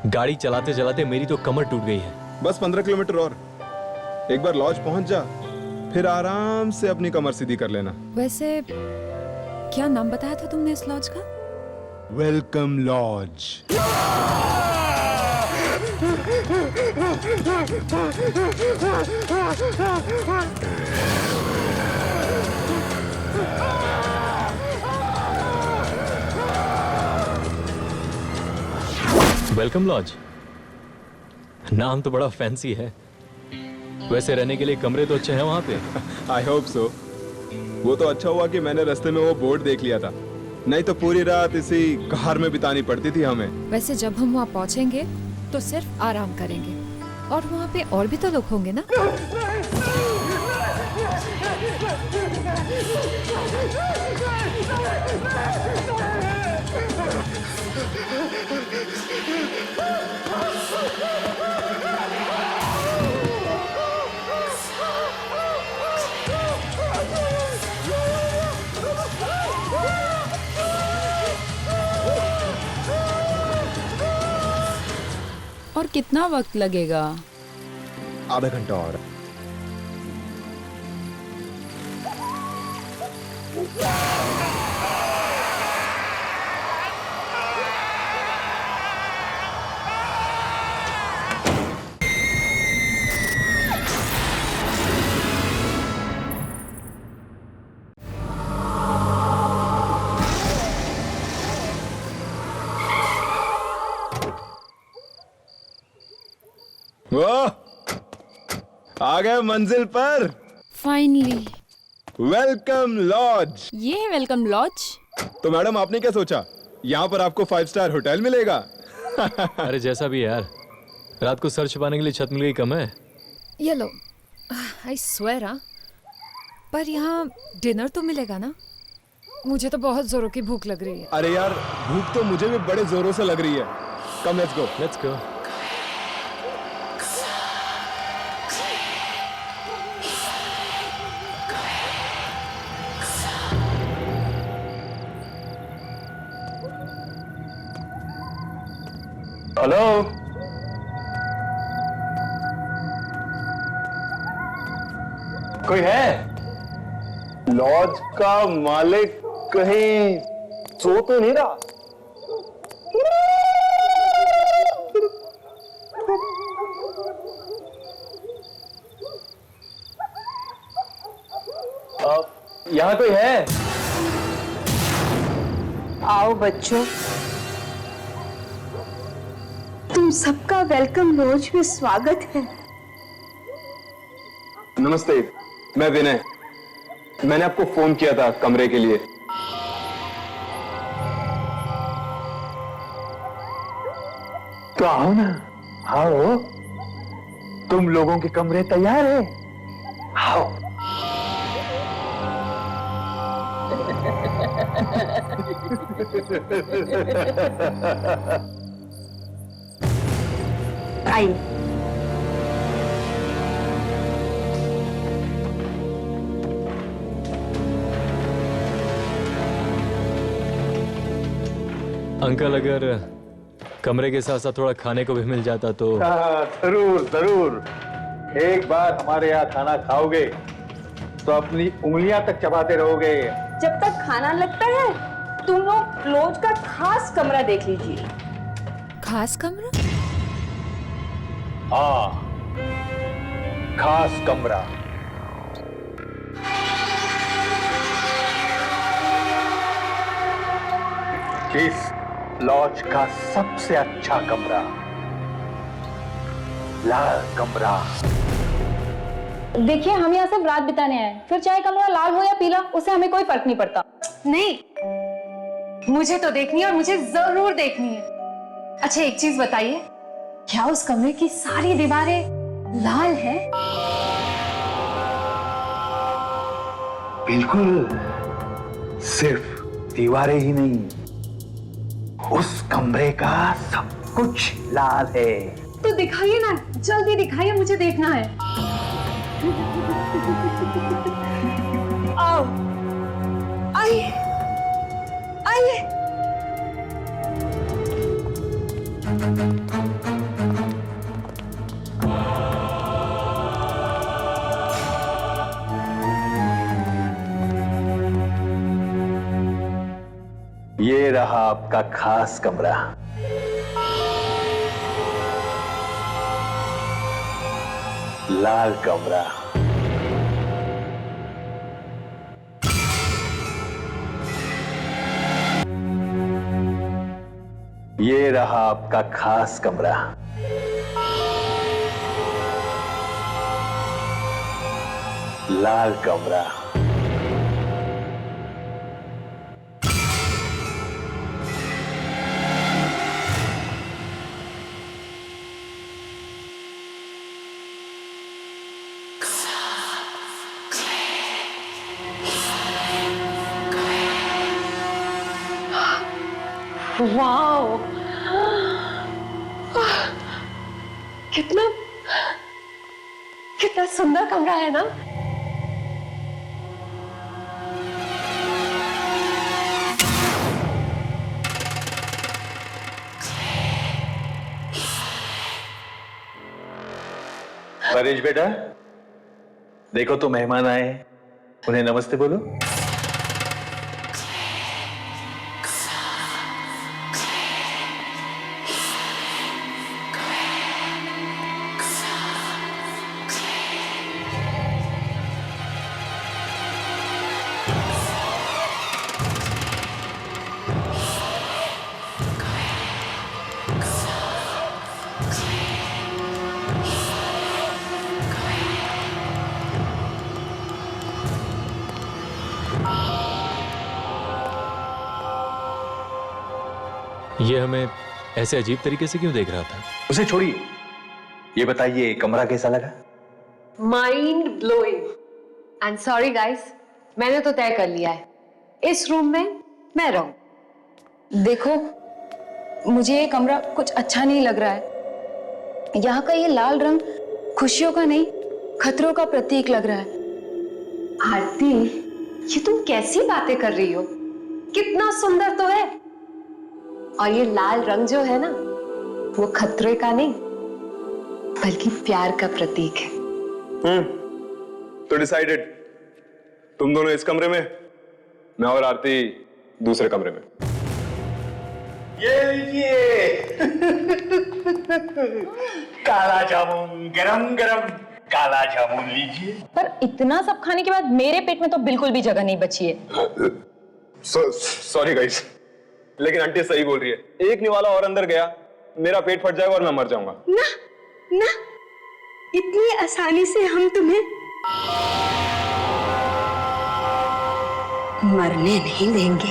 गाड़ी चलाते चलाते मेरी तो कमर टूट गई है। बस 15 किलोमीटर और। एक बार लॉज पहुंच जा, फिर आराम से अपनी कमर सीधी कर लेना। वैसे क्या नाम बताया था तुमने इस लॉज का? Welcome lodge. वेलकम लॉज, नाम तो बड़ा फैंसी है। वैसे रहने के लिए कमरे तो अच्छे हैं वहां पे। I hope so. वो तो अच्छा हुआ कि मैंने रास्ते में वो बोर्ड देख लिया था, नहीं तो पूरी रात इसी कार में बितानी पड़ती थी हमें। वैसे जब हम वहाँ पहुँचेंगे तो सिर्फ आराम करेंगे, और वहाँ पे और भी तो लोग होंगे ना। और कितना वक्त लगेगा? आधा घंटा और। वाह, आ गए मंजिल पर। फाइनली। Welcome lodge. ये है वेलकम लॉज। तो मैडम आपने क्या सोचा, यहाँ पर आपको 5 स्टार होटल मिलेगा? अरे जैसा भी है यार, रात को सर छुपाने के लिए छत मिल गई कम है। ये लो, आई स्वेयर। पर यहाँ डिनर तो मिलेगा ना? मुझे तो बहुत जोरों की भूख लग रही है। अरे यार, भूख तो मुझे भी बड़े जोरों से लग रही है। Come let's go. Let's go. Hello, कोई है? लॉज का मालिक कहीं सो तो नहीं रहा? यहाँ कोई है? आओ बच्चों, तुम सबका वेलकम लॉज में स्वागत है। नमस्ते, मैं विनय। मैंने आपको फोन किया था कमरे के लिए। तो आओ ना, आओ। तुम लोगों के कमरे तैयार है, आओ। आइए। अंकल, अगर कमरे के साथ साथ थोड़ा खाने को भी मिल जाता तो। जरूर जरूर। एक बार हमारे यहाँ खाना खाओगे तो अपनी उंगलियां तक चबाते रहोगे। जब तक खाना लगता है, तुम लोग लॉज का खास कमरा देख लीजिए। खास कमरा? हाँ, खास कमरा। इस लॉज का सबसे अच्छा कमरा, लाल कमरा। देखिए, हम यहाँ सिर्फ रात बिताने आए, फिर चाहे कमरा लाल हो या पीला, उससे हमें कोई फर्क नहीं पड़ता। नहीं, मुझे तो देखनी है और मुझे जरूर देखनी है। अच्छा, एक चीज बताइए, क्या उस कमरे की सारी दीवारें लाल हैं? बिल्कुल, सिर्फ दीवारें ही नहीं, उस कमरे का सब कुछ लाल है। तो दिखाइए ना, जल्दी दिखाइए, मुझे देखना है। आओ, आइए, आइए। ये रहा आपका खास कमरा। लाल कमरा। ये रहा आपका खास कमरा। लाल कमरा। वाओ, कितना कितना सुंदर कमरा है ना। परेश बेटा, देखो तो मेहमान आए, उन्हें नमस्ते बोलो। ये हमें ऐसे अजीब तरीके से क्यों देख रहा था? उसे छोड़िए, ये बताइए कमरा कैसा लगा? Mind blowing. And sorry guys, मैंने तो तय कर लिया है, इस रूम में मैं रहूं। देखो, मुझे ये कमरा कुछ अच्छा नहीं लग रहा है। यहाँ का ये लाल रंग खुशियों का नहीं, खतरों का प्रतीक लग रहा है। आरती, ये तुम कैसी बातें कर रही हो? कितना सुंदर तो है। और ये लाल रंग जो है ना, वो खतरे का नहीं बल्कि प्यार का प्रतीक है। तो डिसाइडेड, तुम दोनों इस कमरे में, मैं और आरती दूसरे कमरे में। ये लीजिए काला जामुन, गरम गरम काला जामुन लीजिए। पर इतना सब खाने के बाद मेरे पेट में तो बिल्कुल भी जगह नहीं बची है। सॉरी गाइस, लेकिन आंटी सही बोल रही है। एक निवाला और अंदर गया, मेरा पेट फट जाएगा और मैं मर जाऊंगा। ना ना, इतनी आसानी से हम तुम्हें मरने नहीं देंगे।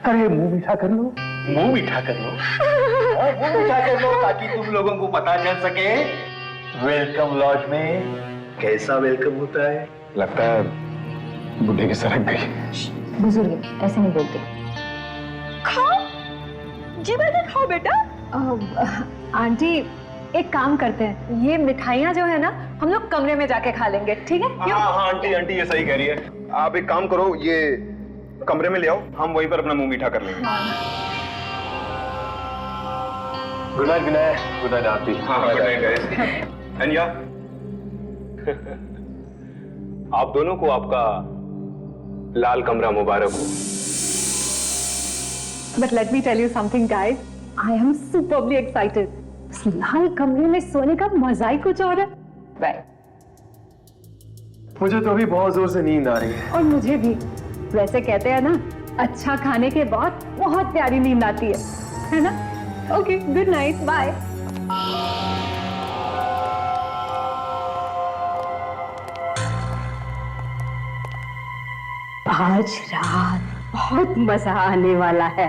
अरे मुंह मीठा कर लो, मुंह मीठा कर लो, मुंह मीठा कर लो, ताकि तुम लोगों को पता चल सके वेलकम लॉज में कैसा वेलकम होता है। लगता है बुढ़े की सरक गई। बुजुर्ग ऐसे नहीं बोलते। खाओ, जी बेटा खाओ बेटा। आंटी, एक काम करते हैं, ये मिठाइयाँ जो है ना, हम लोग कमरे में जाके खा लेंगे, ठीक है? हाँ हाँ आंटी, आंटी ये सही कह रही है। आप एक काम करो, ये कमरे में ले आओ, हम वहीं पर अपना मुंह मीठा कर लेंगे। Good night, good night, good night Aarti. हाँ गुड नाइट गाइस। एंड या आप दोनों को आपका लाल कमरा मुबारक हो। But let me tell you something, guys. I am superbly excited. इस लाल कमरे में सोने का मजा ही कुछ और है। Right. मुझे तो अभी बहुत जोर से नींद आ रही है। और मुझे भी। वैसे कहते हैं ना, अच्छा खाने के बाद बहुत प्यारी नींद आती है ना? Okay, good night, bye. आज रात बहुत मजा आने वाला है।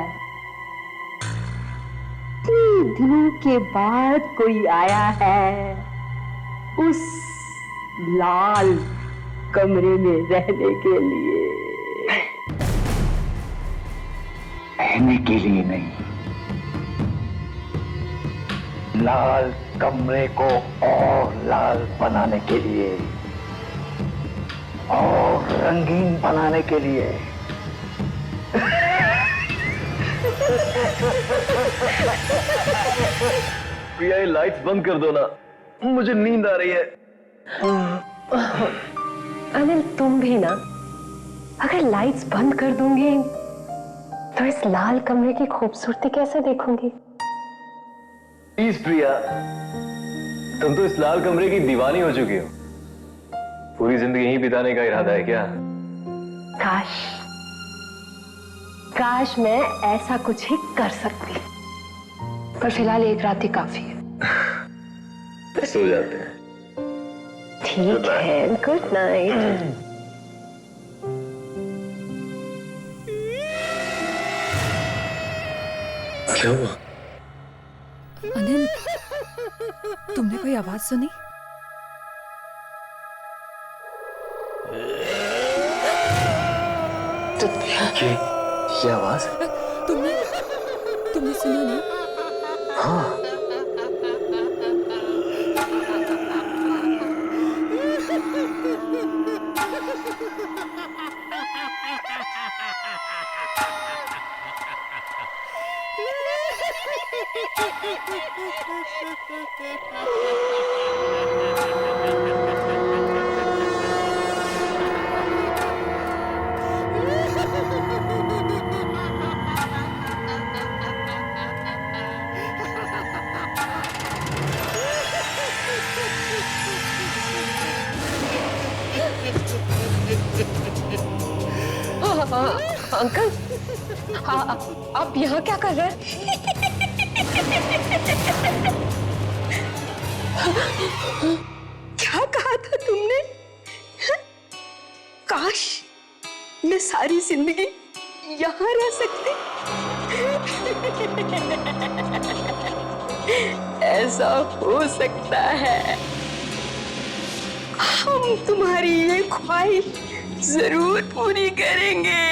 इतने दिनों के बाद कोई आया है उस लाल कमरे में रहने के लिए। रहने के लिए नहीं, लाल कमरे को और लाल बनाने के लिए और रंगीन बनाने के लिए। प्रिया, ये लाइट्स बंद कर दो ना, मुझे नींद आ रही है। अनिल, तुम भी ना, अगर लाइट्स बंद कर दूंगी तो इस लाल कमरे की खूबसूरती कैसे देखूंगी? प्लीज प्रिया, तुम तो इस लाल कमरे की दीवानी हो चुकी हो। पूरी जिंदगी यहीं बिताने का इरादा है क्या? काश काश मैं ऐसा कुछ ही कर सकती, पर फिलहाल एक रात ही काफी है। सो जाते हैं। ठीक है, गुड नाइट। क्या हुआ? अनिल, तुमने कोई आवाज सुनी? ये आवाज? तुमने सुना ना? हाँ। अंकल, आप यहाँ क्या कर रहे हैं? क्या कहा था तुमने? काश मैं सारी जिंदगी यहाँ रह सकती। ऐसा हो सकता है। हम तुम्हारी ये ख्वाहिश जरूर पूरी करेंगे।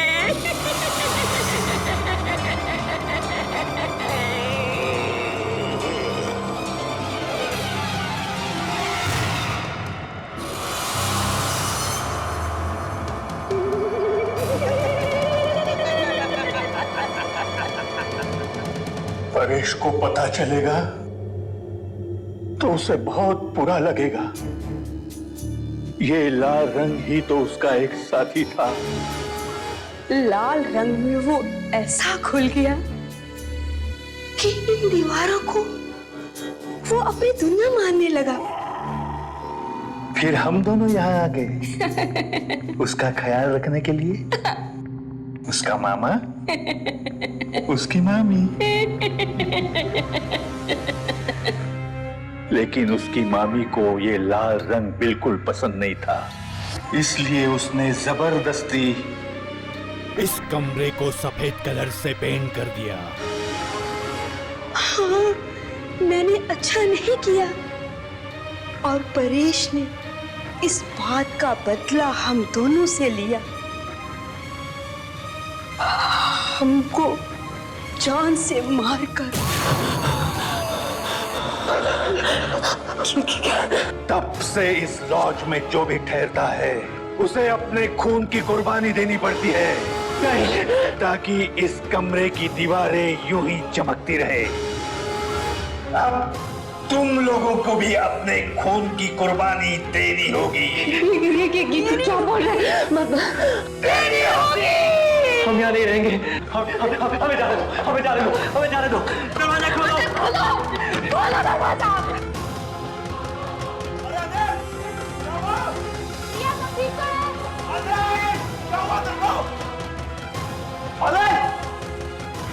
परेश को पता चलेगा तो उसे बहुत बुरा लगेगा। ये लाल रंग ही तो उसका एक साथी था। लाल रंग में वो ऐसा खुल गया कि इन दीवारों को वो अपनी दुनिया मानने लगा। फिर हम दोनों यहाँ आ गए उसका ख्याल रखने के लिए। उसका मामा, उसकी मामी। लेकिन उसकी मामी को ये लाल रंग बिल्कुल पसंद नहीं था, इसलिए उसने जबरदस्ती इस कमरे को सफेद कलर से पेंट कर दिया। हाँ, मैंने अच्छा नहीं किया और परेश ने इस बात का बदला हम दोनों से लिया। हमको जान से मारकर। तब से इस लॉज में जो भी ठहरता है उसे अपने खून की कुर्बानी देनी पड़ती है ताकि इस कमरे की दीवारें यूं ही चमकती रहे। अब तुम लोगों को भी अपने खून की कुर्बानी देनी होगी। क्या बोल रहे हैं? देनी होगी। हम यहाँ नहीं रहेंगे। हमें जाने दो, हमें जाने दो, हमें जाने दो। दरवाजा खोलो, खोलो दरवाजा।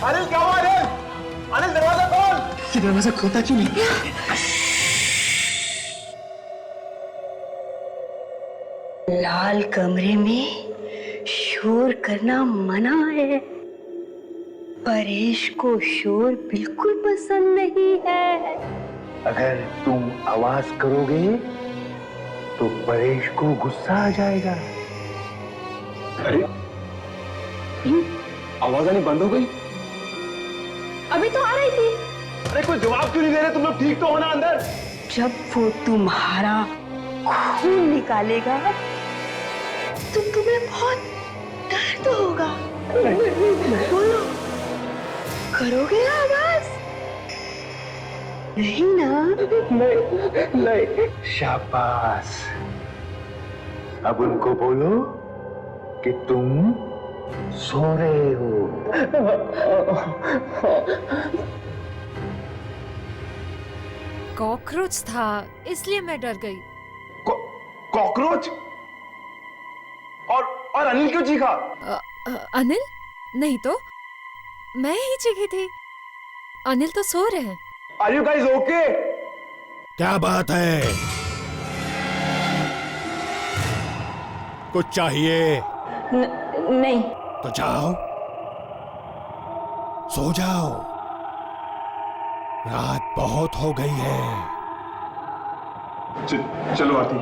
अनिल क्या हुआ? अनिल दरवाजा खोल। दरवाजा खोलता क्यों नहीं? लाल कमरे में शोर करना मना है। परेश को शोर बिल्कुल पसंद नहीं है। अगर तुम आवाज करोगे तो परेश को गुस्सा आ जाएगा। अरे ये आवाज आनी बंद हो गई? अभी तो आ रही थी। अरे कोई जवाब क्यों नहीं दे रहे तुम लोग? ठीक तो हो ना अंदर? जब वो तुम्हारा खून निकालेगा तो तुम्हें बहुत दर्द होगा। बोलो, करोगे आवाज? नहीं ना? नहीं। शाबाश। अब उनको बोलो कि तुम सो रहे हो। कॉकरोच था इसलिए मैं डर गई। कॉकरोच? और अनिल क्यों चीखा? अनिल? नहीं तो मैं ही चीखी थी। अनिल तो सो रहे हैं। Are you guys okay? क्या बात है? कुछ चाहिए? नहीं। तो जाओ, सो जाओ, रात बहुत हो गई है। चलो आरती।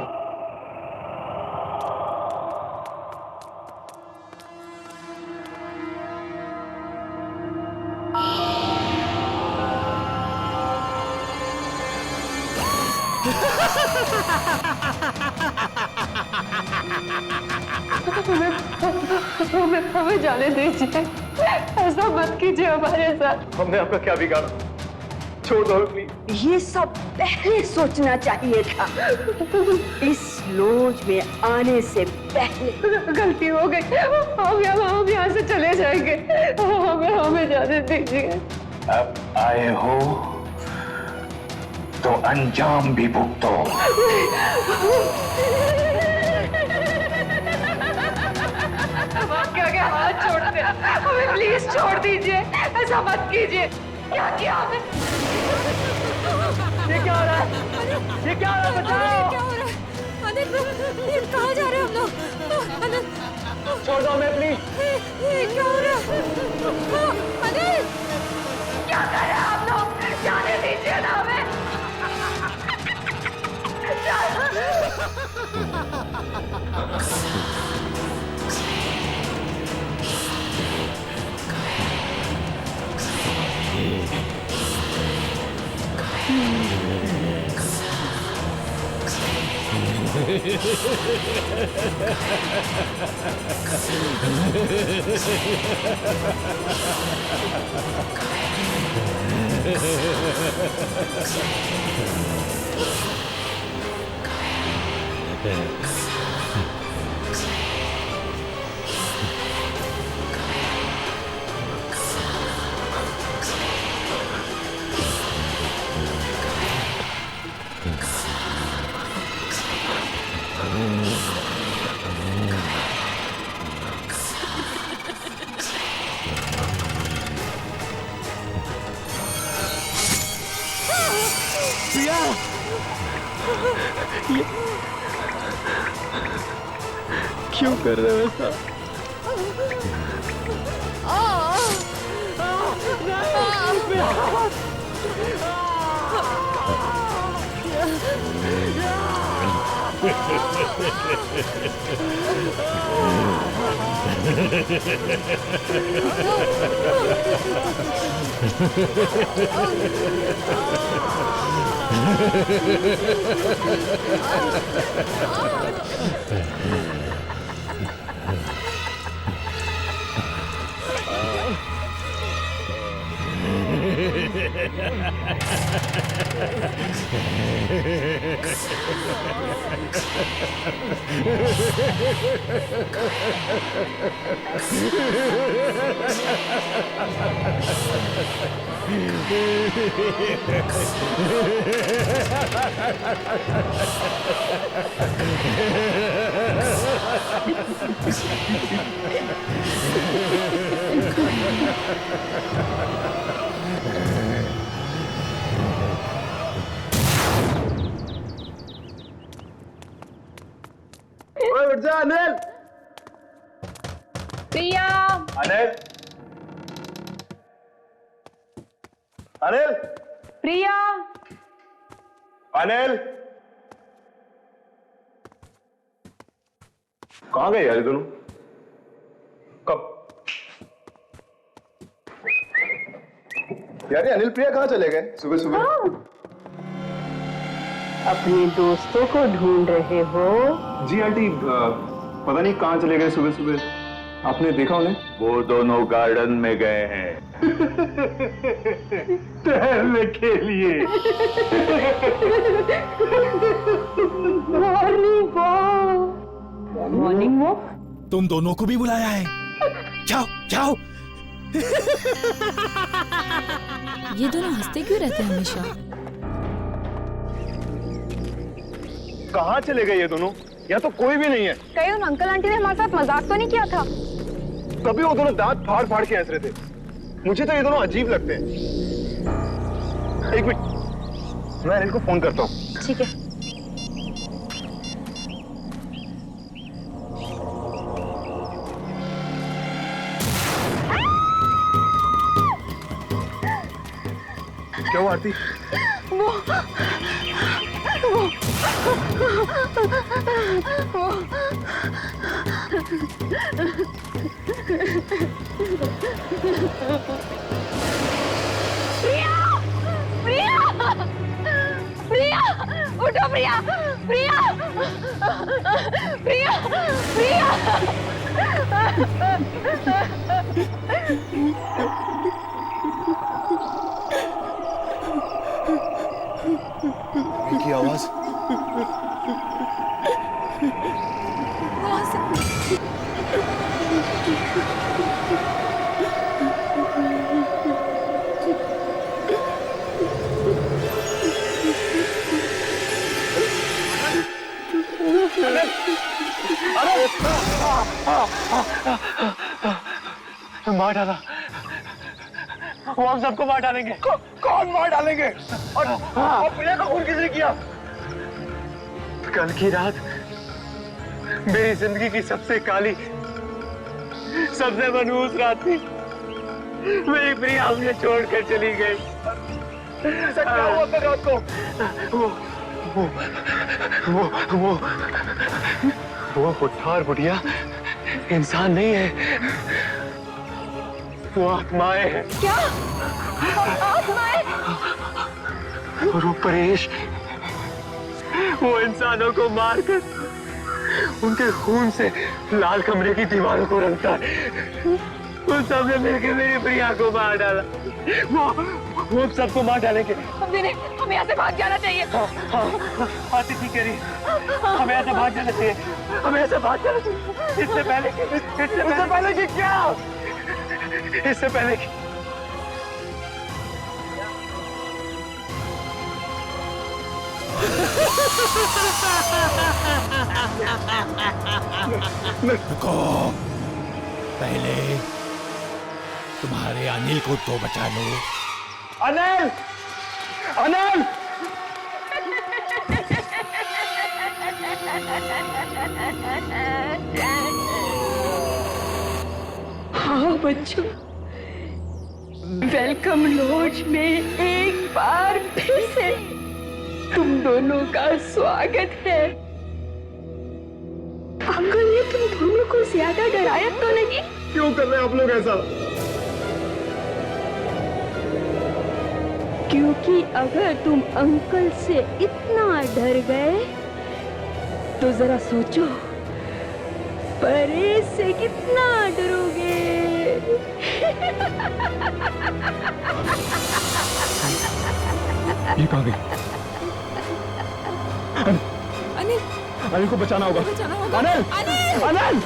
हमें जाने दीजिए, ऐसा मत कीजिए हमारे साथ। हमने आपका क्या बिगाड़ा? छोड़ दो प्लीज। ये सब पहले सोचना चाहिए था, इस लॉज में आने से पहले। गलती हो गई, हम यहाँ से चले जाएंगे। हमें जाने दीजिए। अब आए हो तो अंजाम भी भुगतो। क्या हाथ छोड़ दे, हमें प्लीज छोड़ दीजिए, ऐसा मत कीजिए। क्या किया हमें? ये क्या हो रहा है? ये क्या हो रहा है? बचाओ! क्या हो रहा है? अनिल कहाँ जा रहे हैं हम लोग? अनिल छोड़ दो हमें प्लीज। ये क्या हो रहा है? अनिल क्या कर रहे हैं आप लोग? जाने दीजिए ना हमें। क्यों कर रहे हो ऐसा? उठ जा अनिल। प्रिया! अनिल! अनिल! प्रिया! अनिल! कहाँ गए यार ये दोनों? कब? यार ये अनिल प्रिया कहाँ चले गए सुबह सुबह? अपने दोस्तों को ढूंढ रहे हो? जी आंटी, पता नहीं कहाँ चले गए सुबह सुबह। आपने देखा उन्हें? वो दोनों गार्डन में गए हैं टहलने के लिए। Morning walk. Morning walk? तुम दोनों को भी बुलाया है। जाओ जाओ। ये दोनों हंसते क्यों रहते हैं हमेशा? कहाँ चले गए ये दोनों? यहाँ तो कोई भी नहीं है। कहीं उन अंकल आंटी ने हमारे साथ मजाक तो नहीं किया था? तभी वो दोनों दांत फाड़ फाड़ के हंस रहे थे। मुझे तो ये दोनों अजीब लगते हैं। एक मिनट, मैं अनिल को फोन करता हूँ। ठीक है। क्या हुआ आरती? प्रिया, उठो प्रिया, प्रिया, प्रिया, प्रिया। की आवाज। मार डाला। वो हम सबको मार डालेंगे। कौन मार डालेंगे? और प्रिया का खून किसने किया? कल की रात मेरी जिंदगी की सबसे काली, सबसे मनहूस रात थी। मेरी प्रिया मुझे छोड़कर चली गई। ऐसा क्या हुआ कल रात को? वो बुढ़ा और बुढ़िया इंसान नहीं है, वो आत्माएं हैं। क्या? आत्माएं? और वो परेश, वो इंसानों को मारकर उनके खून से लाल कमरे की दीवारों को रंगता है। उन सबने मिलकर मेरी प्रिया को मार डाला। वो सबको मार डालेंगे। हमें यहाँ से भाग जाना चाहिए। आती ठीक कह रही है। हमें ऐसे भाग जाना चाहिए। हमें ऐसे भाग जाना चाहिए। इससे पहले कि क्या? इससे पहले कि रुको, पहले तुम्हारे अनिल को तो बचा लो। अनिल! अनिल! हाँ बच्चों, वेलकम लॉज में एक बार फिर से तुम दोनों का स्वागत है। अंकल ने तुम दोनों को ज्यादा डराया तो नहीं? क्यों कर रहे हैं आप लोग ऐसा? क्योंकि अगर तुम अंकल से इतना डर गए तो जरा सोचो परेश से कितना डरोगे। ये कहाँ गई? अनिल, अनिल को बचाना होगा। अनिल! अनिल!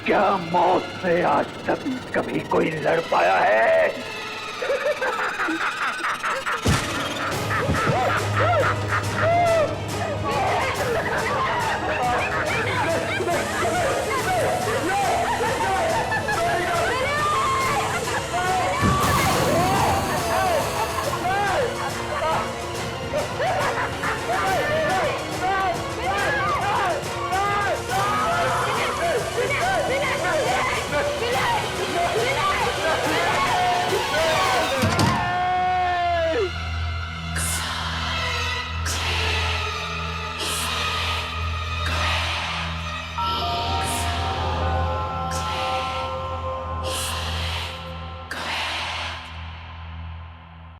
क्या मौत से आज तक कभी कोई लड़ पाया है?